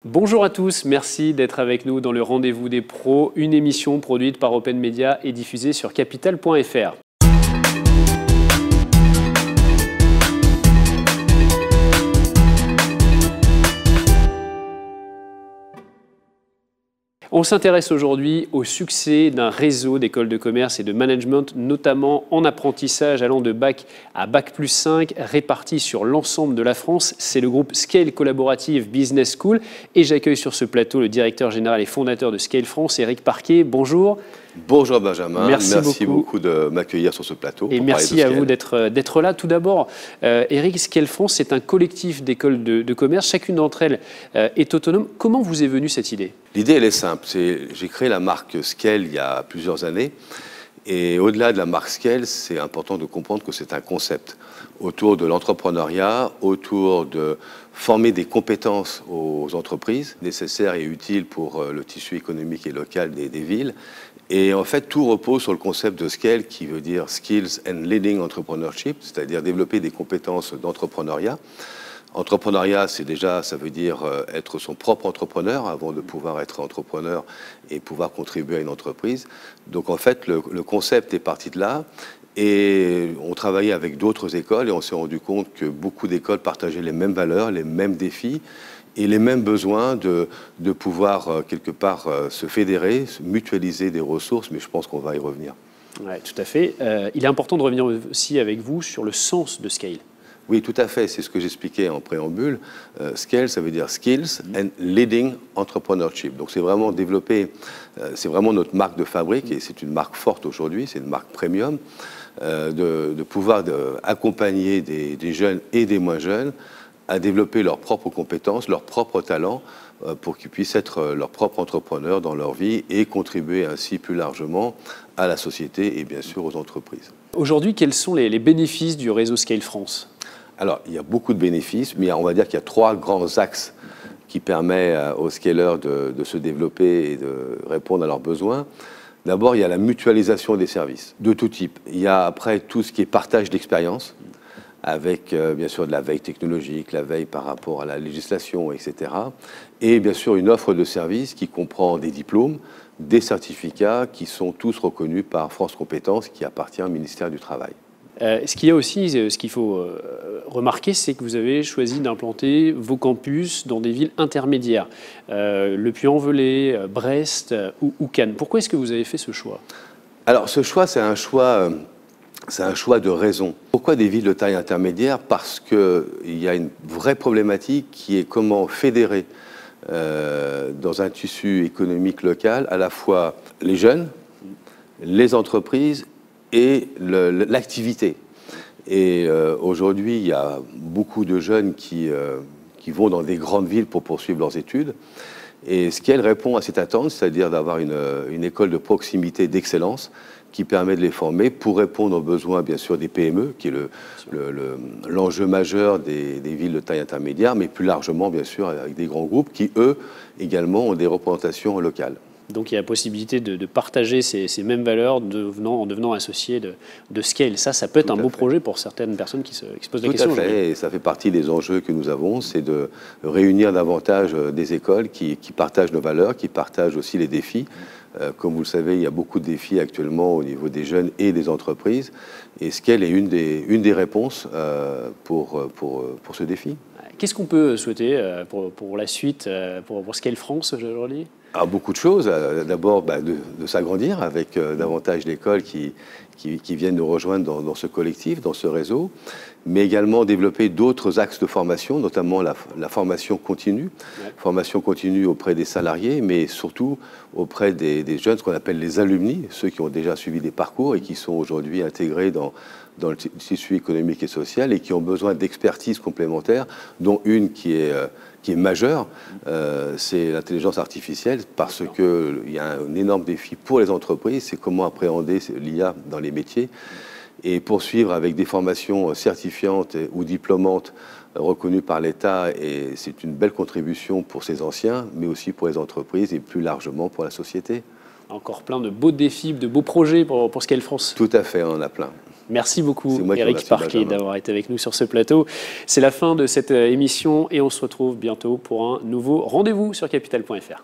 Bonjour à tous, merci d'être avec nous dans le Rendez-vous des pros, une émission produite par Open Media et diffusée sur capital.fr. On s'intéresse aujourd'hui au succès d'un réseau d'écoles de commerce et de management, notamment en apprentissage allant de bac à bac+5, répartis sur l'ensemble de la France. C'est le groupe Scale Collaborative Business School et j'accueille sur ce plateau le directeur général et fondateur de Scale France, Éric Parquet. Bonjour. Bonjour Benjamin, merci beaucoup beaucoup de m'accueillir sur ce plateau. Et merci à vous d'être là. Tout d'abord, Éric, Scale France, c'est un collectif d'écoles de commerce. Chacune d'entre elles est autonome. Comment vous est venue cette idée ? L'idée, elle est simple. J'ai créé la marque Scale il y a plusieurs années. Et au-delà de la marque Scale, c'est important de comprendre que c'est un concept autour de l'entrepreneuriat, autour de former des compétences aux entreprises nécessaires et utiles pour le tissu économique et local des villes. Et en fait, tout repose sur le concept de Scale qui veut dire Skills and Leading Entrepreneurship, c'est-à-dire développer des compétences d'entrepreneuriat. Entrepreneuriat, ça veut dire être son propre entrepreneur avant de pouvoir être entrepreneur et pouvoir contribuer à une entreprise. Donc en fait, le concept est parti de là. Et on travaillait avec d'autres écoles et on s'est rendu compte que beaucoup d'écoles partageaient les mêmes valeurs, les mêmes défis et les mêmes besoins de pouvoir quelque part se fédérer, mutualiser des ressources, mais je pense qu'on va y revenir. Oui, tout à fait. Il est important de revenir aussi avec vous sur le sens de Scale. Oui, tout à fait. C'est ce que j'expliquais en préambule. Scale, ça veut dire Skills and Leading Entrepreneurship. Donc c'est vraiment développer, c'est vraiment notre marque de fabrique et c'est une marque forte aujourd'hui, c'est une marque premium, de pouvoir accompagner des jeunes et des moins jeunes à développer leurs propres compétences, leurs propres talents pour qu'ils puissent être leurs propres entrepreneurs dans leur vie et contribuer ainsi plus largement à la société et bien sûr aux entreprises. Aujourd'hui, quels sont les bénéfices du réseau Scale France ? Alors, il y a beaucoup de bénéfices, mais on va dire qu'il y a trois grands axes qui permettent aux scalers de se développer et de répondre à leurs besoins. D'abord, il y a la mutualisation des services de tout type. Il y a après tout ce qui est partage d'expérience, avec bien sûr de la veille technologique, la veille par rapport à la législation, etc. Et bien sûr une offre de services qui comprend des diplômes, des certificats qui sont tous reconnus par France Compétences, qui appartient au ministère du Travail. Ce qu'il y a aussi, ce qu'il faut remarquer, c'est que vous avez choisi d'implanter vos campus dans des villes intermédiaires, Le Puy-en-Velay, Brest ou Cannes. Pourquoi est-ce que vous avez fait ce choix ? Alors ce choix, c'est un choix de raison. Pourquoi des villes de taille intermédiaire ? Parce qu'il y a une vraie problématique qui est comment fédérer dans un tissu économique local à la fois les jeunes, les entreprises et l'activité. Et aujourd'hui, il y a beaucoup de jeunes qui vont dans des grandes villes pour poursuivre leurs études. Et ce qu'elle répond à cette attente, c'est-à-dire d'avoir une école de proximité d'excellence qui permet de les former pour répondre aux besoins, bien sûr, des PME, qui est l'enjeu majeur des villes de taille intermédiaire, mais plus largement, bien sûr, avec des grands groupes qui, eux, également, ont des représentations locales. Donc il y a la possibilité de partager ces mêmes valeurs en devenant associé de Scale. Ça peut être un beau projet pour certaines personnes qui se posent la question. Tout à fait, et ça fait partie des enjeux que nous avons, c'est de réunir davantage des écoles qui partagent nos valeurs, qui partagent aussi les défis. Comme vous le savez, il y a beaucoup de défis actuellement au niveau des jeunes et des entreprises, et Scale est une des réponses pour ce défi. Qu'est-ce qu'on peut souhaiter pour la suite, pour Scale France aujourd'hui ? Alors, beaucoup de choses. D'abord, de s'agrandir avec davantage d'écoles qui viennent nous rejoindre dans ce collectif, dans ce réseau, mais également développer d'autres axes de formation, notamment la formation continue, formation continue auprès des salariés, mais surtout auprès des jeunes, ce qu'on appelle les alumni, ceux qui ont déjà suivi des parcours et qui sont aujourd'hui intégrés dans le tissu économique et social et qui ont besoin d'expertise complémentaires, dont une qui est majeure, c'est l'intelligence artificielle, parce qu'il y a un énorme défi pour les entreprises, c'est comment appréhender l'IA dans les métiers et poursuivre avec des formations certifiantes ou diplômantes reconnues par l'État, et c'est une belle contribution pour ces anciens, mais aussi pour les entreprises et plus largement pour la société. Encore plein de beaux défis, de beaux projets pour Scale France. Tout à fait, on en a plein. Merci beaucoup, C'est moi qui Éric remercie Parquet, Benjamin. d'avoir été avec nous sur ce plateau. C'est la fin de cette émission et on se retrouve bientôt pour un nouveau rendez-vous sur capital.fr.